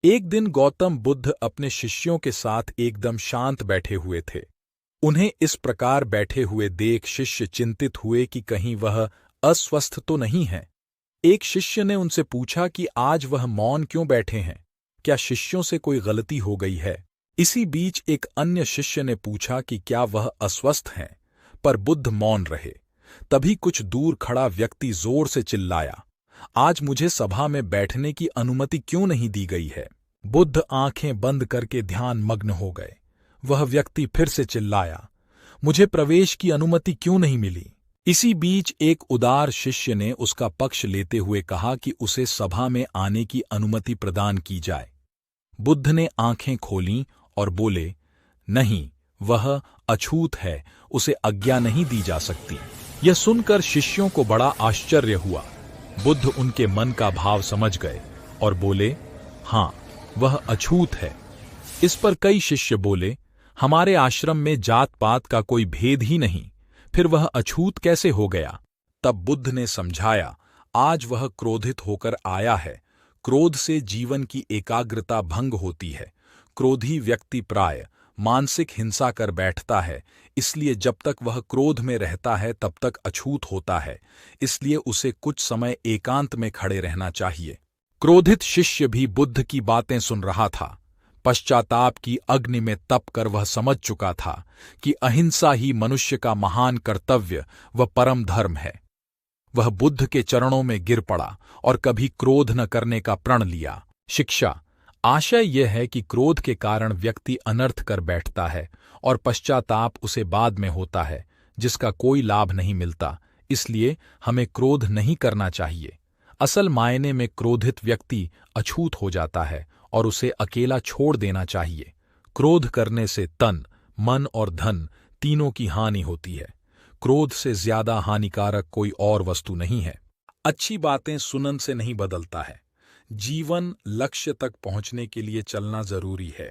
एक दिन गौतम बुद्ध अपने शिष्यों के साथ एकदम शांत बैठे हुए थे। उन्हें इस प्रकार बैठे हुए देख शिष्य चिंतित हुए कि कहीं वह अस्वस्थ तो नहीं है। एक शिष्य ने उनसे पूछा कि आज वह मौन क्यों बैठे हैं, क्या शिष्यों से कोई गलती हो गई है। इसी बीच एक अन्य शिष्य ने पूछा कि क्या वह अस्वस्थ हैं, पर बुद्ध मौन रहे। तभी कुछ दूर खड़ा व्यक्ति जोर से चिल्लाया, आज मुझे सभा में बैठने की अनुमति क्यों नहीं दी गई है। बुद्ध आंखें बंद करके ध्यान मग्न हो गए। वह व्यक्ति फिर से चिल्लाया, मुझे प्रवेश की अनुमति क्यों नहीं मिली। इसी बीच एक उदार शिष्य ने उसका पक्ष लेते हुए कहा कि उसे सभा में आने की अनुमति प्रदान की जाए। बुद्ध ने आंखें खोलीं और बोले, नहीं, वह अछूत है, उसे आज्ञा नहीं दी जा सकती। यह सुनकर शिष्यों को बड़ा आश्चर्य हुआ। बुद्ध उनके मन का भाव समझ गए और बोले, हाँ, वह अछूत है। इस पर कई शिष्य बोले, हमारे आश्रम में जात पात का कोई भेद ही नहीं, फिर वह अछूत कैसे हो गया। तब बुद्ध ने समझाया, आज वह क्रोधित होकर आया है। क्रोध से जीवन की एकाग्रता भंग होती है। क्रोधी व्यक्ति प्राय मानसिक हिंसा कर बैठता है, इसलिए जब तक वह क्रोध में रहता है तब तक अछूत होता है। इसलिए उसे कुछ समय एकांत में खड़े रहना चाहिए। क्रोधित शिष्य भी बुद्ध की बातें सुन रहा था। पश्चाताप की अग्नि में तप कर वह समझ चुका था कि अहिंसा ही मनुष्य का महान कर्तव्य व परम धर्म है। वह बुद्ध के चरणों में गिर पड़ा और कभी क्रोध न करने का प्रण लिया। शिक्षा आशय यह है कि क्रोध के कारण व्यक्ति अनर्थ कर बैठता है और पश्चाताप उसे बाद में होता है, जिसका कोई लाभ नहीं मिलता। इसलिए हमें क्रोध नहीं करना चाहिए। असल मायने में क्रोधित व्यक्ति अछूत हो जाता है और उसे अकेला छोड़ देना चाहिए। क्रोध करने से तन, मन और धन तीनों की हानि होती है। क्रोध से ज्यादा हानिकारक कोई और वस्तु नहीं है। अच्छी बातें सुनन से नहीं बदलता है। जीवन लक्ष्य तक पहुंचने के लिए चलना जरूरी है।